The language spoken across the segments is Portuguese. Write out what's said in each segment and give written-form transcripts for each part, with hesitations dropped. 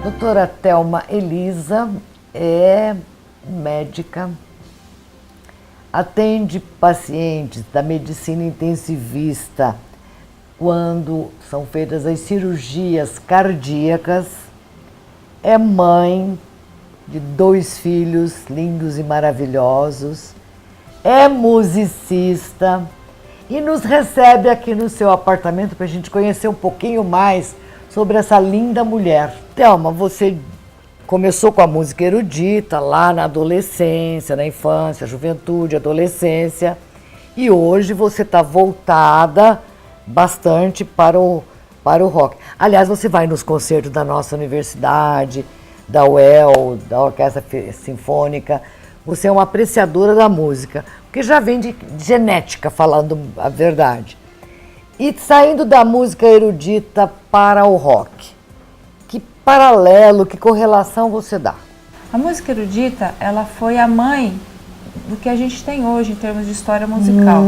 Doutora Thelma Elisa é médica, atende pacientes da medicina intensivista quando são feitas as cirurgias cardíacas, é mãe de 2 filhos lindos e maravilhosos, é musicista e nos recebe aqui no seu apartamento para a gente conhecer um pouquinho mais sobre essa linda mulher. Thelma, você começou com a música erudita lá na adolescência, na infância, juventude, adolescência, e hoje você está voltada bastante para o rock. Aliás, você vai nos concertos da nossa universidade, da UEL, da Orquestra Sinfônica. Você é uma apreciadora da música, porque já vem de genética, falando a verdade. E saindo da música erudita para o rock, que paralelo, que correlação você dá? A música erudita, ela foi a mãe do que a gente tem hoje em termos de história musical.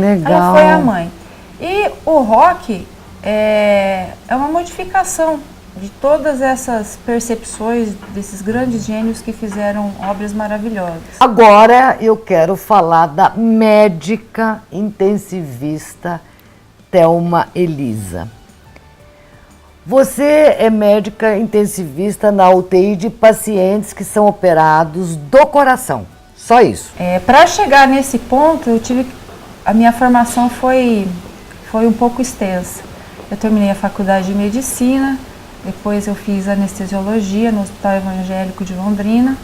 Legal. Ela foi a mãe. E o rock é uma modificação de todas essas percepções desses grandes gênios que fizeram obras maravilhosas. Agora eu quero falar da médica intensivista Thelma Elisa. Você é médica intensivista na UTI de pacientes que são operados do coração, só isso? Para chegar nesse ponto, a minha formação foi um pouco extensa. Eu terminei a faculdade de medicina, depois eu fiz anestesiologia no Hospital Evangélico de Londrina,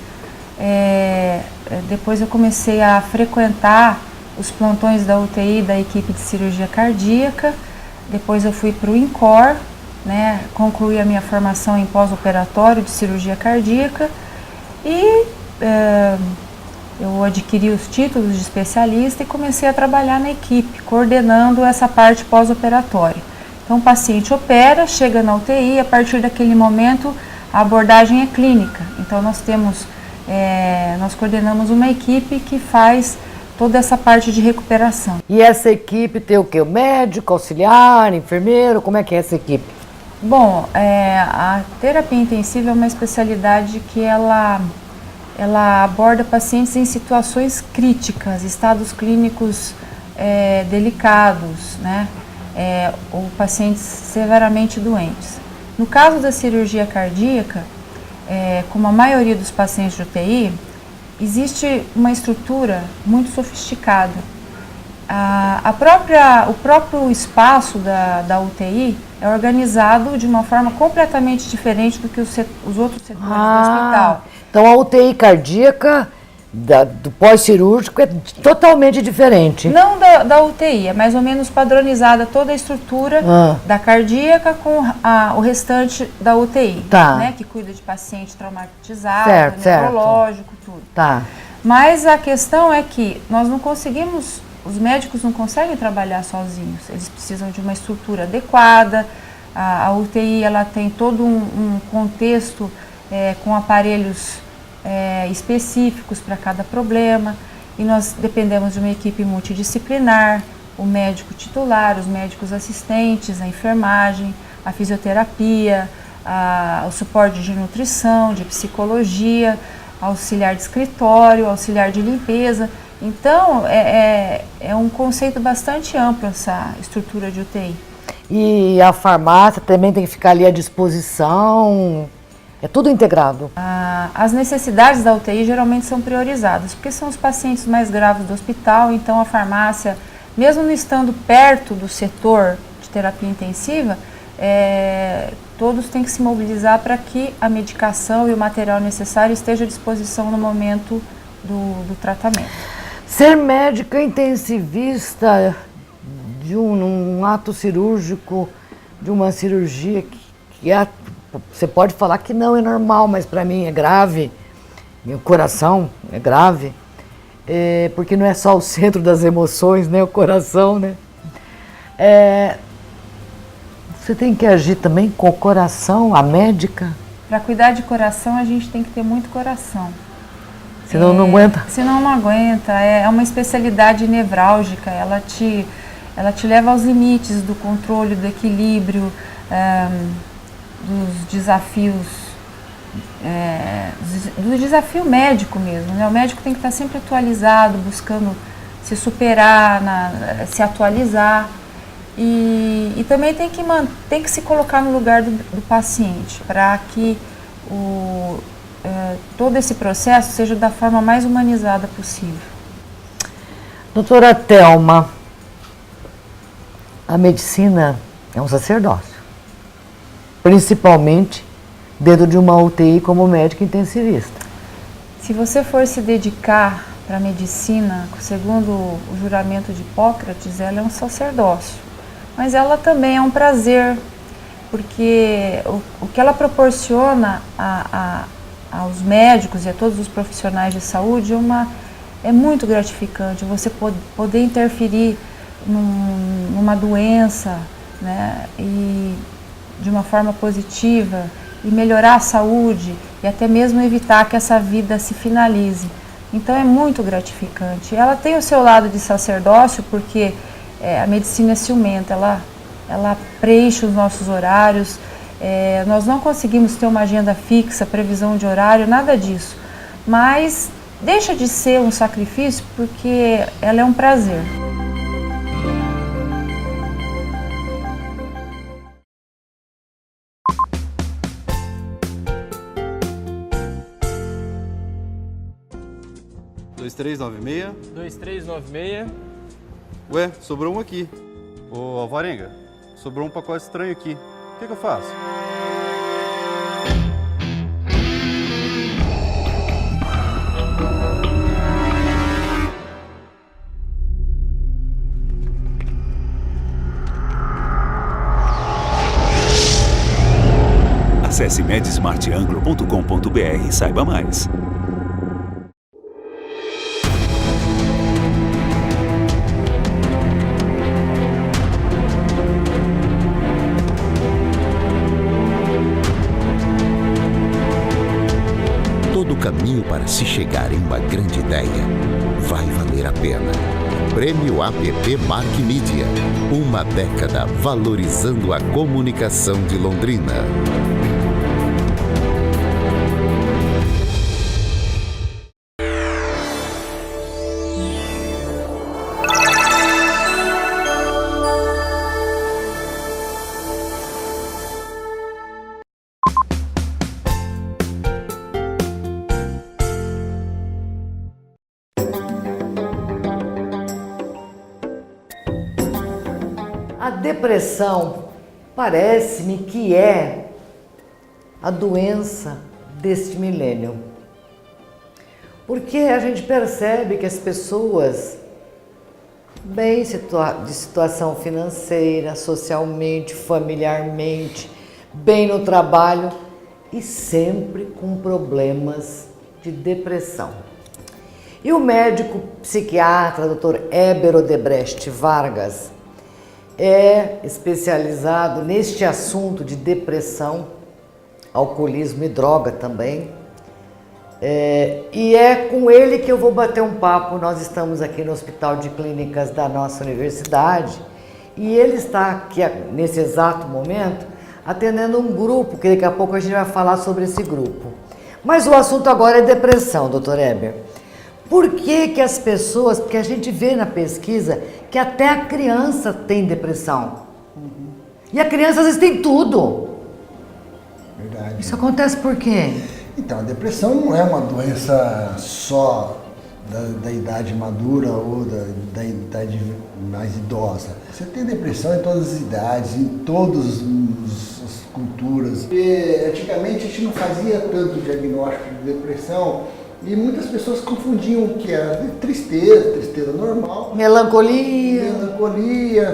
depois eu comecei a frequentar os plantões da UTI da equipe de cirurgia cardíaca, depois eu fui para o INCOR, né, concluí a minha formação em pós-operatório de cirurgia cardíaca e eu adquiri os títulos de especialista e comecei a trabalhar na equipe, coordenando essa parte pós-operatória. Então o paciente opera, chega na UTI, a partir daquele momento a abordagem é clínica. Então nós coordenamos uma equipe que faz toda essa parte de recuperação. E essa equipe tem o quê? O médico, auxiliar, enfermeiro? Como é que é essa equipe? Bom, a terapia intensiva é uma especialidade que ela aborda pacientes em situações críticas, estados clínicos delicados, né? Ou pacientes severamente doentes. No caso da cirurgia cardíaca, como a maioria dos pacientes de UTI, existe uma estrutura muito sofisticada. O próprio espaço da UTI é organizado de uma forma completamente diferente do que os outros setores do hospital. Então a UTI cardíaca do pós-cirúrgico é totalmente diferente. Não da UTI, é mais ou menos padronizada toda a estrutura da cardíaca com o restante da UTI, né, que cuida de paciente traumatizado, neurológico, tudo. Tá. Mas a questão é que nós não conseguimos, os médicos não conseguem trabalhar sozinhos, eles precisam de uma estrutura adequada, a UTI ela tem todo um contexto com aparelhos específicos para cada problema, e nós dependemos de uma equipe multidisciplinar, o médico titular, os médicos assistentes, a enfermagem, a fisioterapia, o suporte de nutrição, de psicologia, auxiliar de escritório, auxiliar de limpeza. Então, é um conceito bastante amplo essa estrutura de UTI. E a farmácia também tem que ficar ali à disposição? É tudo integrado? As necessidades da UTI geralmente são priorizadas, porque são os pacientes mais graves do hospital, então a farmácia, mesmo não estando perto do setor de terapia intensiva, todos têm que se mobilizar para que a medicação e o material necessário esteja à disposição no momento do tratamento. Ser médica intensivista de um ato cirúrgico, de uma cirurgia que você pode falar que não é normal, mas para mim é grave, meu coração é grave, porque não é só o centro das emoções, né, o coração, né? Você tem que agir também com o coração, a médica? Para cuidar de coração, a gente tem que ter muito coração. Senão não aguenta? Senão não aguenta. É uma especialidade nevrálgica, ela te leva aos limites do controle, do equilíbrio, dos desafios do desafio médico mesmo, né? O médico tem que estar sempre atualizado, buscando se superar, se atualizar e também tem que se colocar no lugar do paciente para que todo esse processo seja da forma mais humanizada possível. Doutora Thelma, a medicina é um sacerdócio, principalmente dentro de uma UTI como médico intensivista. Se você for se dedicar para a medicina, segundo o juramento de Hipócrates, ela é um sacerdócio, mas ela também é um prazer, porque o que ela proporciona aos médicos e a todos os profissionais de saúde é muito gratificante. Você poder interferir numa doença, né, e de uma forma positiva e melhorar a saúde e até mesmo evitar que essa vida se finalize. Então é muito gratificante. Ela tem o seu lado de sacerdócio porque a medicina é ciumenta, ela preenche os nossos horários, nós não conseguimos ter uma agenda fixa, previsão de horário, nada disso. Mas deixa de ser um sacrifício porque ela é um prazer. Dois, 2396. 2396. Ué, sobrou um aqui. Ô, Alvarenga, sobrou um pacote estranho aqui. O que eu faço? Acesse medsmartanglo.com.br e saiba mais. Todo caminho para se chegar em uma grande ideia vai valer a pena. Prêmio APP Mark Media. Uma década valorizando a comunicação de Londrina. A depressão parece-me que é a doença deste milênio. Porque a gente percebe que as pessoas, bem de situação financeira, socialmente, familiarmente, bem no trabalho e sempre com problemas de depressão. E o médico psiquiatra, Dr. Heber Odebrecht Vargas, é especializado neste assunto de depressão, alcoolismo e droga também. E é com ele que eu vou bater um papo. Nós estamos aqui no Hospital de Clínicas da nossa universidade e ele está aqui nesse exato momento atendendo um grupo, que daqui a pouco a gente vai falar sobre esse grupo. Mas o assunto agora é depressão, doutor Heber. Por que as pessoas, porque a gente vê na pesquisa que até a criança tem depressão. E a criança às vezes tem tudo. Verdade. Isso acontece por quê? Então, a depressão não é uma doença só da idade madura ou da idade mais idosa. Você tem depressão em todas as idades, em todas as culturas. E, antigamente a gente não fazia tanto diagnóstico de depressão e muitas pessoas confundiam o que era tristeza normal. Melancolia,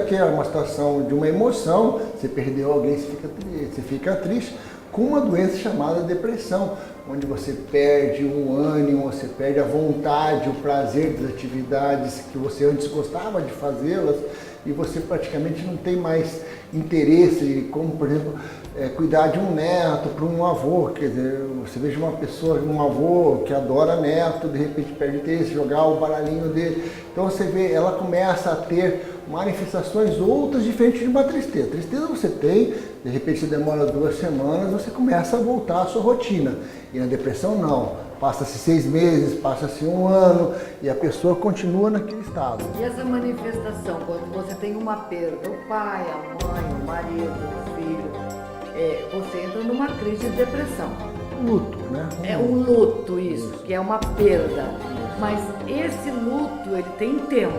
que é uma situação de uma emoção, você perdeu alguém, você fica triste, com uma doença chamada depressão, onde você perde o ânimo, você perde a vontade, o prazer das atividades que você antes gostava de fazê-las e você praticamente não tem mais interesse, como por exemplo, cuidar de um neto para um avô, quer dizer, você veja uma pessoa, um avô que adora neto, de repente perde interesse, jogar o baralhinho dele, então você vê, ela começa a ter manifestações outras diferentes de uma tristeza. Tristeza você tem, de repente você demora 2 semanas, você começa a voltar à sua rotina. E na depressão não. Passa-se 6 meses, passa-se 1 ano e a pessoa continua naquele estado. E essa manifestação, quando você tem uma perda, o pai, a mãe, o marido, o filho, você entra numa crise de depressão. Luto, né? É um luto, isso, que é uma perda. Mas esse luto, ele tem tempo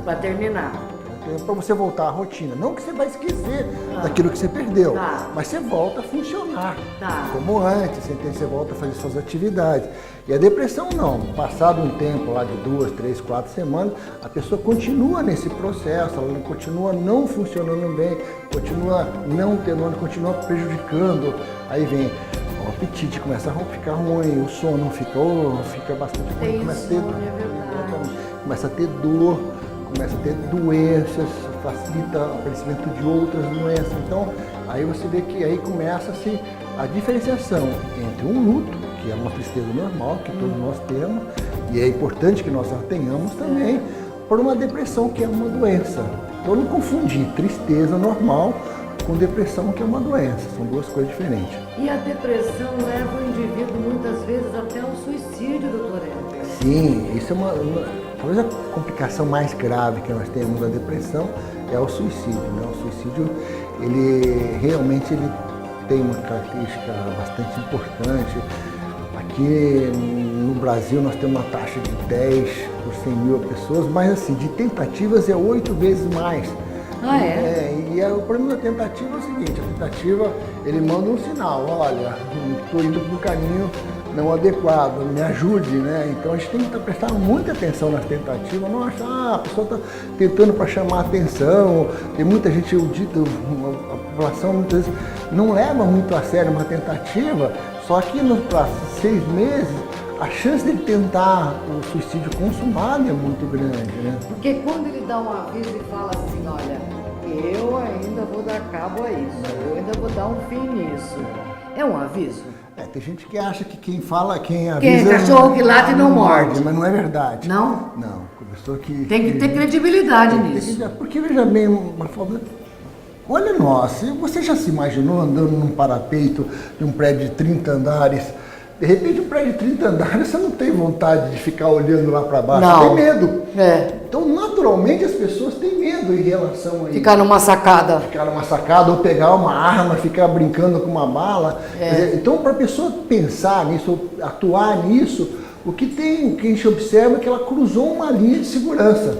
para terminar. Para você voltar à rotina. Não que você vai esquecer daquilo que você perdeu, mas você volta a funcionar como antes, você volta a fazer suas atividades. E a depressão não. Passado um tempo lá de 2, 3, 4 semanas, a pessoa continua nesse processo, ela continua não funcionando bem, continua não tendo, continua prejudicando. Aí vem o apetite, começa a ficar ruim, o sono fica bastante ruim, começa a ter dor, começa a ter doenças, facilita o aparecimento de outras doenças. Então, aí você vê que aí começa-se a diferenciação entre um luto, que é uma tristeza normal, que todos nós temos, e é importante que nós a tenhamos também, por uma depressão, que é uma doença. Então, não confundir tristeza normal com depressão, que é uma doença. São 2 coisas diferentes. E a depressão leva o indivíduo, muitas vezes, até ao suicídio, doutor Éder. Sim, isso é talvez a complicação mais grave que nós temos da depressão é o suicídio, né? O suicídio, ele realmente tem uma característica bastante importante. Aqui no Brasil nós temos uma taxa de 10 por 100 mil pessoas, mas assim, de tentativas é 8 vezes mais. E o problema da tentativa é o seguinte, a tentativa, ele manda um sinal, olha, estou indo para um caminho não adequado, me ajude, né? Então a gente tem que estar prestando muita atenção nas tentativas, não achar, a pessoa está tentando para chamar atenção, tem muita gente, a população muitas vezes não leva muito a sério uma tentativa, só que nos próximos 6 meses a chance de tentar o suicídio consumado é muito grande, né? Porque quando ele dá um aviso e fala assim, olha, eu ainda vou dar cabo a isso, eu ainda vou dar um fim nisso, é um aviso? Tem gente que acha que quem avisa... Quem é cachorro que late não morde. Mas não é verdade. Não? Não. Pessoa que... Tem que ter credibilidade nisso. Porque veja bem, olha nós, você já se imaginou andando num parapeito de um prédio de 30 andares? De repente, um prédio de 30 andares, você não tem vontade de ficar olhando lá para baixo, não. Tem medo. É. Então, naturalmente, as pessoas têm medo em relação a isso. Ficar numa sacada. Ficar numa sacada, ou pegar uma arma, ficar brincando com uma bala. Então, para a pessoa pensar nisso, atuar nisso, o que a gente observa é que ela cruzou uma linha de segurança.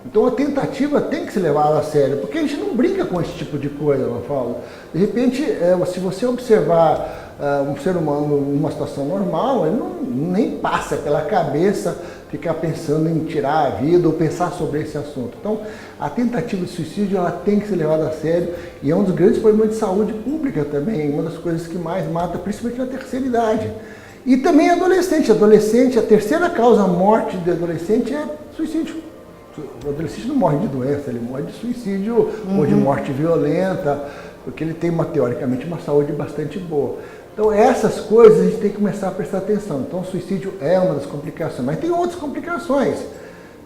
Então, a tentativa tem que ser levada a sério, porque a gente não brinca com esse tipo de coisa, não falo. De repente, se você observar um ser humano numa situação normal, ele nem passa pela cabeça ficar pensando em tirar a vida ou pensar sobre esse assunto. Então, a tentativa de suicídio ela tem que ser levada a sério e é um dos grandes problemas de saúde pública também, uma das coisas que mais mata, principalmente na terceira idade. E também adolescente. Adolescente, a terceira causa morte de adolescente é suicídio. O adolescente não morre de doença, ele morre de suicídio ou de morte violenta, porque ele tem, teoricamente, uma saúde bastante boa. Então, essas coisas a gente tem que começar a prestar atenção. Então, o suicídio é uma das complicações, mas tem outras complicações.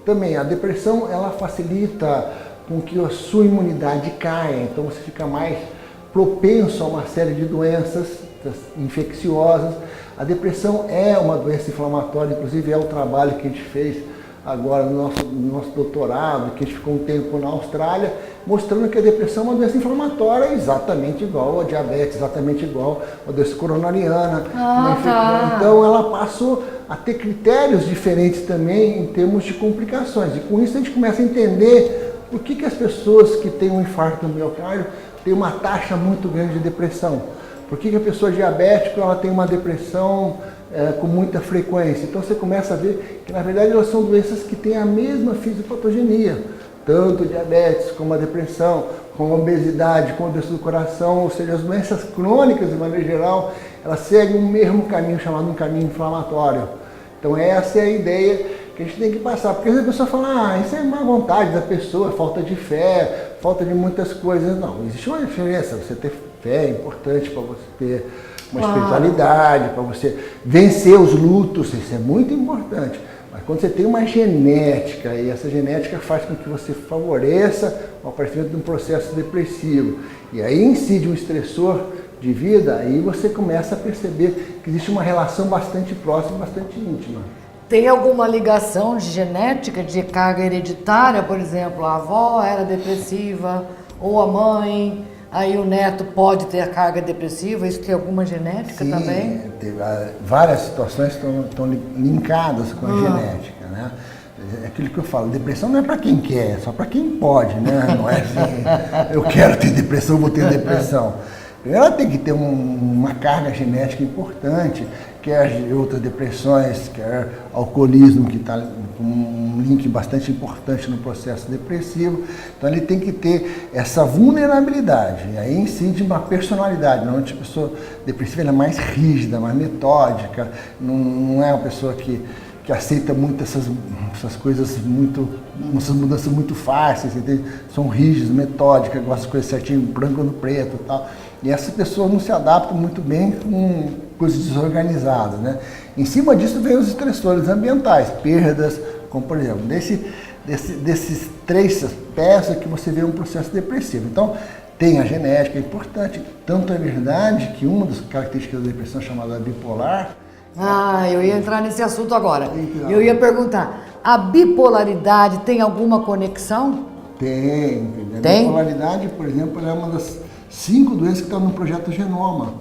Também, a depressão, ela facilita com que a sua imunidade caia, então você fica mais propenso a uma série de doenças infecciosas. A depressão é uma doença inflamatória, inclusive é o trabalho que a gente fez agora no nosso doutorado, que a gente ficou um tempo na Austrália, mostrando que a depressão é uma doença inflamatória exatamente igual a diabetes, exatamente igual a doença coronariana. Então ela passou a ter critérios diferentes também em termos de complicações. E com isso a gente começa a entender por que as pessoas que têm um infarto no miocárdio têm uma taxa muito grande de depressão. Por que a pessoa diabética ela tem uma depressão com muita frequência? Então você começa a ver que na verdade elas são doenças que têm a mesma fisiopatogenia, tanto a diabetes como a depressão, como a obesidade, como a doença do coração, ou seja, as doenças crônicas de maneira geral, elas seguem o mesmo caminho chamado um caminho inflamatório. Então essa é a ideia que a gente tem que passar, porque às vezes a pessoa fala, isso é má vontade da pessoa, falta de fé, falta de muitas coisas. Não, existe uma diferença, você ter fé é importante para você ter uma espiritualidade, para você vencer os lutos, isso é muito importante. Mas quando você tem uma genética, e essa genética faz com que você favoreça o aparecimento de um processo depressivo, e aí incide um estressor de vida, aí você começa a perceber que existe uma relação bastante próxima, bastante íntima. Tem alguma ligação de genética, de carga hereditária, por exemplo, a avó era depressiva, ou a mãe, aí o neto pode ter a carga depressiva, isso tem alguma genética? Sim, também? Várias situações estão linkadas com a genética, né? É aquilo que eu falo, depressão não é para quem quer, é só para quem pode, né? Não é assim, eu quero ter depressão, vou ter depressão. Ela tem que ter uma carga genética importante, quer outras depressões, quer alcoolismo, que está com um link bastante importante no processo depressivo. Então ele tem que ter essa vulnerabilidade, e aí incide uma personalidade. Normalmente a pessoa depressiva ela é mais rígida, mais metódica, não é uma pessoa que aceita muito essas coisas essas mudanças muito fáceis, entende? São rígidas, metódicas, gostam de coisas certinho, branco no preto e tal. E essas pessoas não se adaptam muito bem com coisas desorganizadas, né? Em cima disso vem os estressores ambientais, perdas, como por exemplo, desses 3 peças que você vê um processo depressivo. Então, tem a genética, é importante. Tanto é verdade que uma das características da depressão chamada bipolar. Eu ia entrar nesse assunto agora. Eu ia perguntar, a bipolaridade tem alguma conexão? Tem. A bipolaridade, por exemplo, é uma das 5 doenças que estão no Projeto Genoma.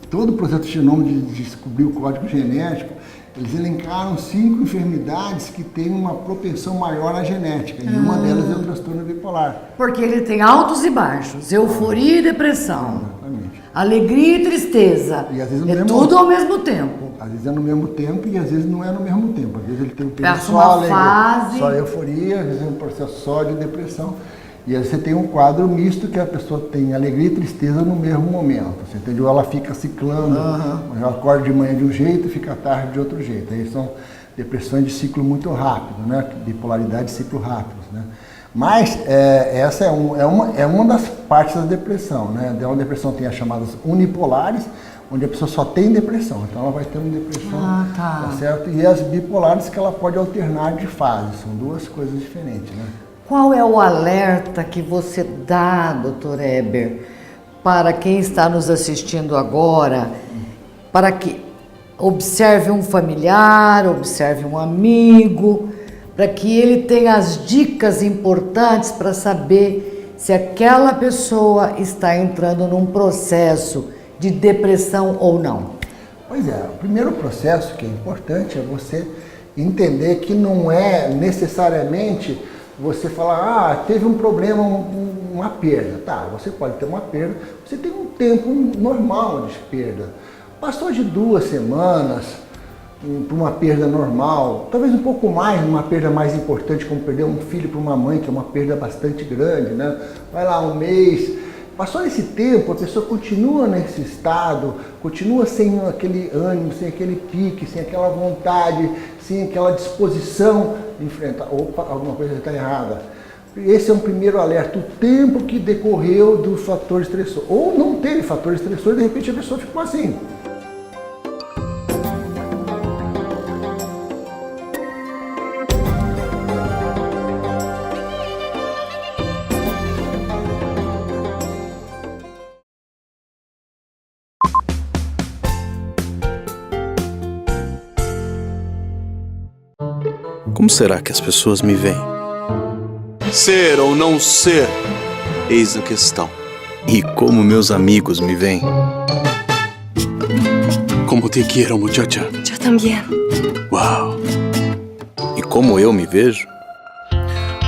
Todo o Projeto Genoma de descobrir o código genético, eles elencaram 5 enfermidades que têm uma propensão maior à genética, e uma delas é o transtorno bipolar. Porque ele tem altos e baixos, euforia e depressão, alegria e tristeza, e às vezes tudo ao mesmo tempo. Às vezes é no mesmo tempo e às vezes não é no mesmo tempo. Às vezes ele tem um período só euforia, às vezes é um processo só de depressão. E aí você tem um quadro misto que a pessoa tem alegria e tristeza no mesmo momento. Você entendeu? Ela fica ciclando, ela acorda de manhã de um jeito e fica à tarde de outro jeito. Aí são depressões de ciclo muito rápido, né? Bipolaridade de ciclo rápidos, né? Mas essa é uma das partes da depressão, né? Uma depressão tem as chamadas unipolares, onde a pessoa só tem depressão. Então ela vai ter uma depressão, tá certo? E as bipolares que ela pode alternar de fase. São 2 coisas diferentes, né? Qual é o alerta que você dá, Dr. Eber, para quem está nos assistindo agora, para que observe um familiar, observe um amigo, para que ele tenha as dicas importantes para saber se aquela pessoa está entrando num processo de depressão ou não? Pois é, o primeiro processo que é importante é você entender que não é necessariamente você falar, teve um problema, uma perda. Tá, você pode ter uma perda, você tem um tempo normal de perda. Passou de 2 semanas para uma perda normal, talvez um pouco mais, uma perda mais importante, como perder um filho para uma mãe, que é uma perda bastante grande, né? Vai lá 1 mês, passou esse tempo, a pessoa continua nesse estado, continua sem aquele ânimo, sem aquele pique, sem aquela vontade, sem aquela disposição de enfrentar, opa, alguma coisa está errada. Esse é um primeiro alerta, o tempo que decorreu do fator estressor. Ou não teve fator estressor, de repente a pessoa ficou assim. Como será que as pessoas me veem? Ser ou não ser, eis a questão. E como meus amigos me veem? Como te quiero, muchacha? Eu também. Uau! E como eu me vejo?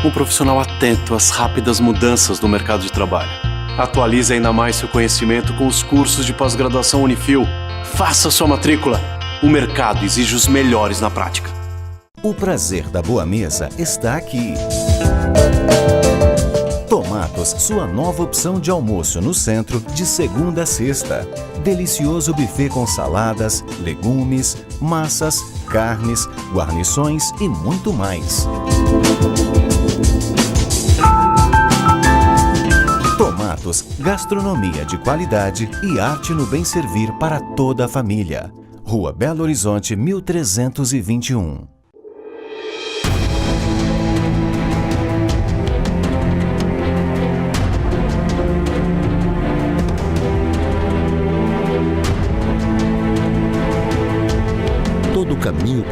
Um profissional atento às rápidas mudanças do mercado de trabalho. Atualize ainda mais seu conhecimento com os cursos de pós-graduação Unifil. Faça sua matrícula. O mercado exige os melhores na prática. O prazer da boa mesa está aqui. Tomatos, sua nova opção de almoço no centro, de segunda a sexta. Delicioso buffet com saladas, legumes, massas, carnes, guarnições e muito mais. Tomatos, gastronomia de qualidade e arte no bem servir para toda a família. Rua Belo Horizonte, 1321.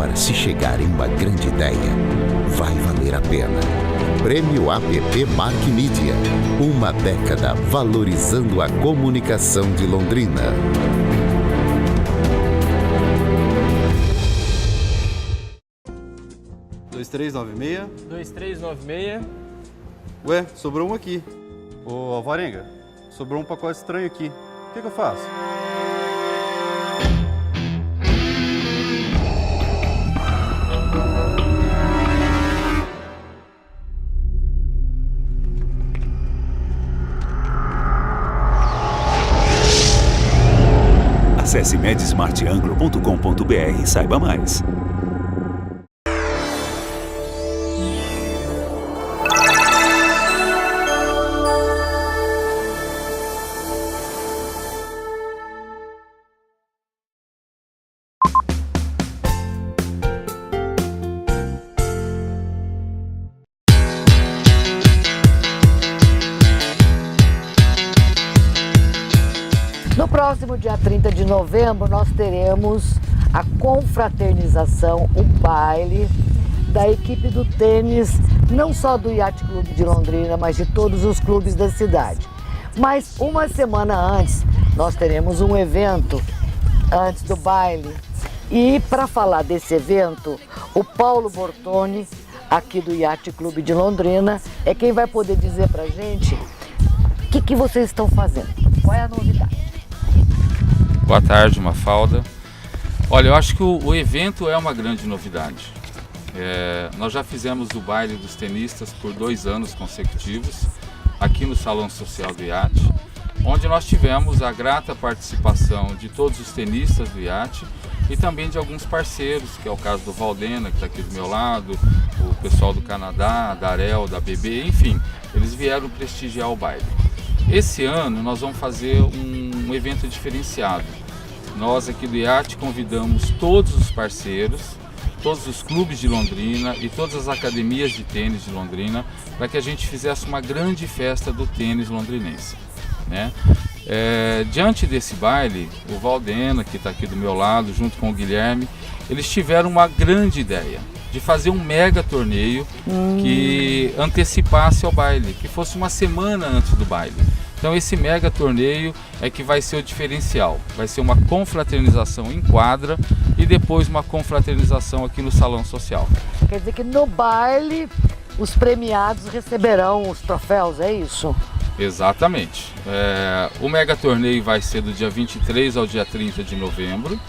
para se chegar em uma grande ideia, vai valer a pena. Prêmio APP Mark Media. Uma década valorizando a comunicação de Londrina. Dois, 2396. 2396. Ué, sobrou um aqui. Ô, Alvarenga, sobrou um pacote estranho aqui. O que eu faço? Acesse medsmartanglo.com.br e saiba mais. No próximo dia 30 de novembro, nós teremos a confraternização, o baile da equipe do tênis, não só do Yacht Clube de Londrina, mas de todos os clubes da cidade. Mas uma semana antes, nós teremos um evento antes do baile. E para falar desse evento, o Paulo Bortoni, aqui do Yacht Clube de Londrina, é quem vai poder dizer pra gente o que vocês estão fazendo, qual é a novidade. Boa tarde, Mafalda. Olha, eu acho que o evento é uma grande novidade. Nós já fizemos o baile dos tenistas por 2 anos consecutivos, aqui no Salão Social do Yacht, onde nós tivemos a grata participação de todos os tenistas do Yacht e também de alguns parceiros, que é o caso do Valdena, que está aqui do meu lado, o pessoal do Canadá, da Arel, da BB, enfim, eles vieram prestigiar o baile. Esse ano nós vamos fazer um evento diferenciado. Nós aqui do Yacht convidamos todos os parceiros, todos os clubes de Londrina e todas as academias de tênis de Londrina, para que a gente fizesse uma grande festa do tênis londrinense, né? Diante desse baile, o Valdena, que está aqui do meu lado, junto com o Guilherme, eles tiveram uma grande ideia de fazer um mega torneio que antecipasse ao baile, que fosse uma semana antes do baile. Então esse mega torneio é que vai ser o diferencial, vai ser uma confraternização em quadra e depois uma confraternização aqui no Salão Social. Quer dizer que no baile os premiados receberão os troféus, é isso? Exatamente. O mega torneio vai ser do dia 23 ao dia 30 de novembro.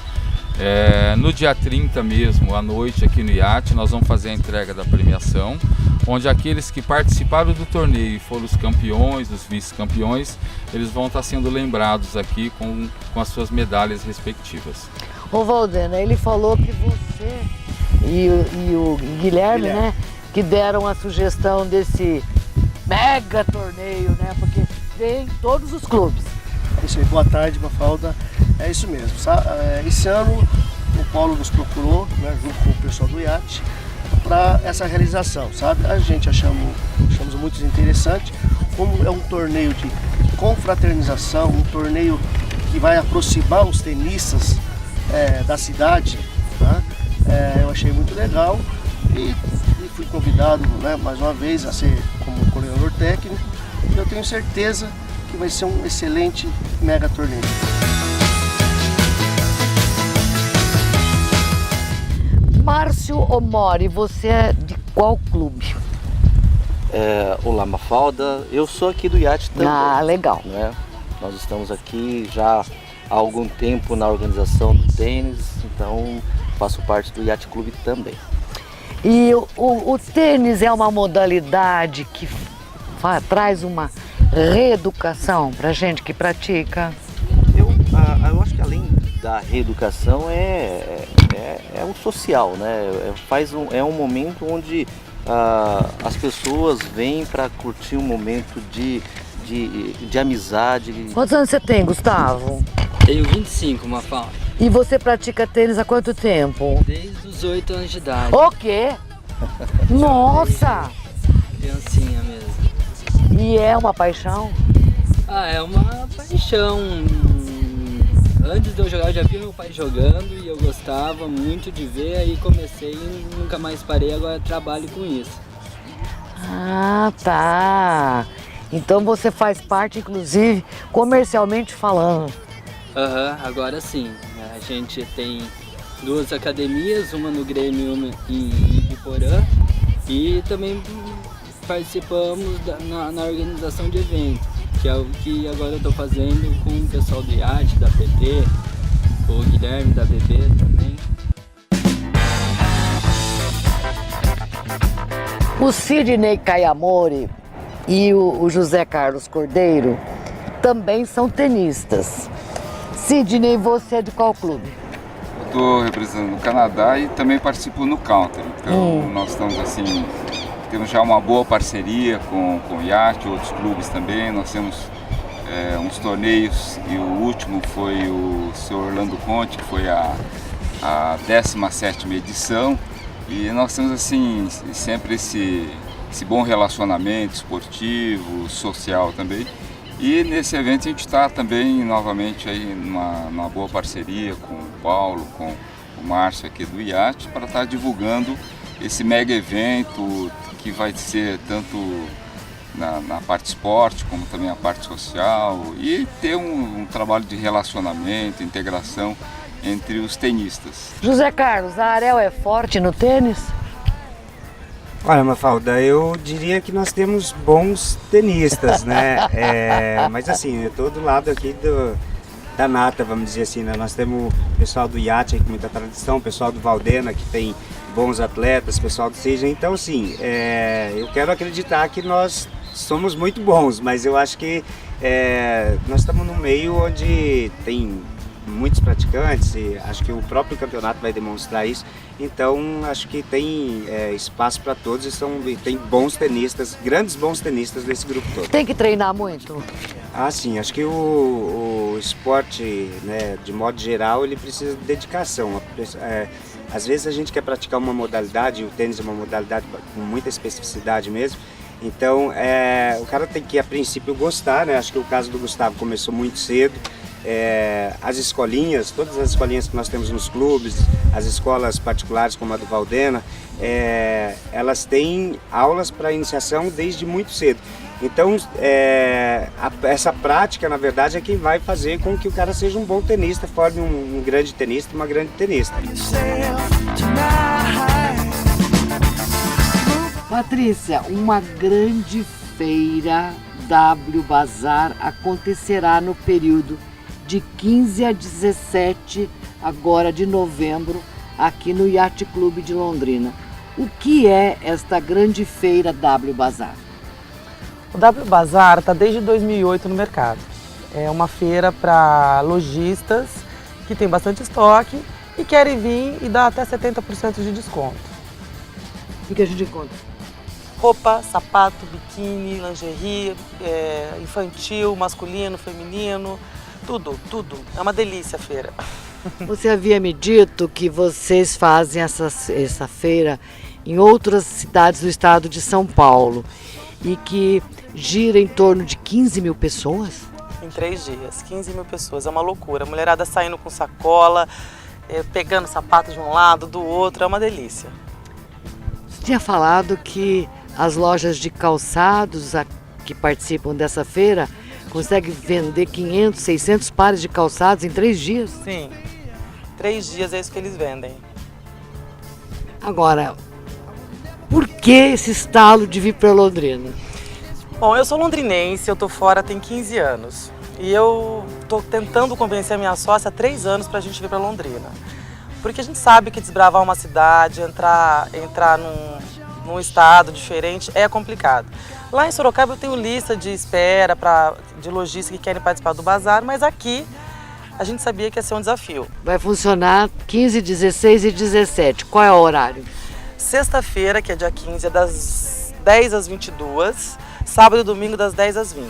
No dia 30 mesmo, à noite, aqui no Yacht, nós vamos fazer a entrega da premiação, onde aqueles que participaram do torneio e foram os campeões, os vice-campeões, eles vão estar sendo lembrados aqui com as suas medalhas respectivas. Ô Valdena, ele falou que você e o Guilherme, né, que deram a sugestão desse mega torneio, né, porque vem todos os clubes. Isso aí, boa tarde, Mafalda. É isso mesmo. Esse ano o Paulo nos procurou, né, junto com o pessoal do Yacht, para essa realização, sabe? A gente achamos muito interessante, como é um torneio de confraternização, um torneio que vai aproximar os tenistas da cidade, tá? Eu achei muito legal e fui convidado, né, mais uma vez a ser como coordenador técnico, e eu tenho certeza que vai ser um excelente mega torneio. Márcio Omori, você é de qual clube? Olá, Mafalda, eu sou aqui do Yacht também. Ah, legal. Né? Nós estamos aqui já há algum tempo na organização do tênis, então faço parte do Yacht Clube também. E o tênis é uma modalidade que traz uma reeducação para gente que pratica? Eu acho que além da reeducação é um social, né? É um momento onde as pessoas vêm para curtir um momento de amizade. Quantos anos você tem, Gustavo? Tenho 25, Mafalda. E você pratica tênis há quanto tempo? Desde os 8 anos de idade. O quê? Nossa! Criancinha mesmo. E é uma paixão? É uma paixão. Antes de eu jogar, eu já vi meu pai jogando e eu gostava muito de ver, aí comecei e nunca mais parei, agora trabalho com isso. Ah, tá. Então você faz parte, inclusive, comercialmente falando. Agora sim. A gente tem 2 academias, uma no Grêmio e uma em Ibiporã. E também participamos na organização de eventos, que é o que agora eu estou fazendo com o pessoal do IAT, da PT, o Guilherme da BB também. O Sidney Caiamori e o José Carlos Cordeiro também são tenistas. Sidney, você é de qual clube? Eu estou representando o Canadá e também participo no Counter. Então nós estamos assim, temos já uma boa parceria com o IAT, outros clubes também. Nós temos uns torneios e o último foi o Sr. Orlando Conte, que foi a 17ª edição. E nós temos assim sempre esse bom relacionamento esportivo, social também. E nesse evento a gente está também novamente aí numa boa parceria com o Paulo, com o Márcio aqui do IAT, para estar divulgando esse mega evento que vai ser tanto na parte esporte como também a parte social, e ter um trabalho de relacionamento, integração entre os tenistas. José Carlos, a Arel é forte no tênis? Olha, Mafalda, eu diria que nós temos bons tenistas, né? Mas assim, eu tô do lado aqui da nata, vamos dizer assim, né? Nós temos o pessoal do IAT com muita tradição, o pessoal do Valdena que tem bons atletas, o pessoal do Seja. Então, assim, eu quero acreditar que nós somos muito bons, mas eu acho que nós estamos num meio onde tem muitos praticantes e acho que o próprio campeonato vai demonstrar isso. Então acho que tem espaço para todos e tem bons tenistas, grandes bons tenistas desse grupo todo. Tem que treinar muito? Ah, sim, acho que o esporte, né, de modo geral, ele precisa de dedicação. Às vezes a gente quer praticar uma modalidade, o tênis é uma modalidade com muita especificidade mesmo. Então o cara tem que a princípio gostar, né? Acho que o caso do Gustavo começou muito cedo. As escolinhas, todas as escolinhas que nós temos nos clubes, as escolas particulares como a do Valdena, elas têm aulas para iniciação desde muito cedo. Então essa prática, na verdade, é que vai fazer com que o cara seja um bom tenista, forme um grande tenista, uma grande tenista. Patrícia, uma grande feira W Bazar acontecerá no período de 15 a 17 agora de novembro aqui no Yacht Clube de Londrina. O que é esta grande feira W Bazar? O W Bazar está desde 2008 no mercado. É uma feira para lojistas que tem bastante estoque e querem vir e dar até 70% de desconto. O que a gente encontra? Roupa, sapato, biquíni, lingerie, infantil, masculino, feminino, tudo. É uma delícia a feira. Você havia me dito que vocês fazem essa feira em outras cidades do estado de São Paulo e que gira em torno de 15 mil pessoas? Em 3 dias, 15 mil pessoas, é uma loucura. A mulherada saindo com sacola, pegando sapato de um lado, do outro, é uma delícia. Você tinha falado que as lojas de calçados que participam dessa feira conseguem vender 500, 600 pares de calçados em 3 dias? Sim, 3 dias é isso que eles vendem. Agora, por que esse estalo de vir para Londrina? Bom, eu sou londrinense, eu tô fora tem 15 anos. E eu tô tentando convencer a minha sócia há 3 anos pra gente vir para Londrina. Porque a gente sabe que desbravar uma cidade, entrar num estado diferente é complicado. Lá em Sorocaba eu tenho lista de espera de lojistas que querem participar do bazar, mas aqui a gente sabia que ia ser um desafio. Vai funcionar 15, 16 e 17. Qual é o horário? Sexta-feira, que é dia 15, é das 10 às 22, sábado e domingo das 10 às 20.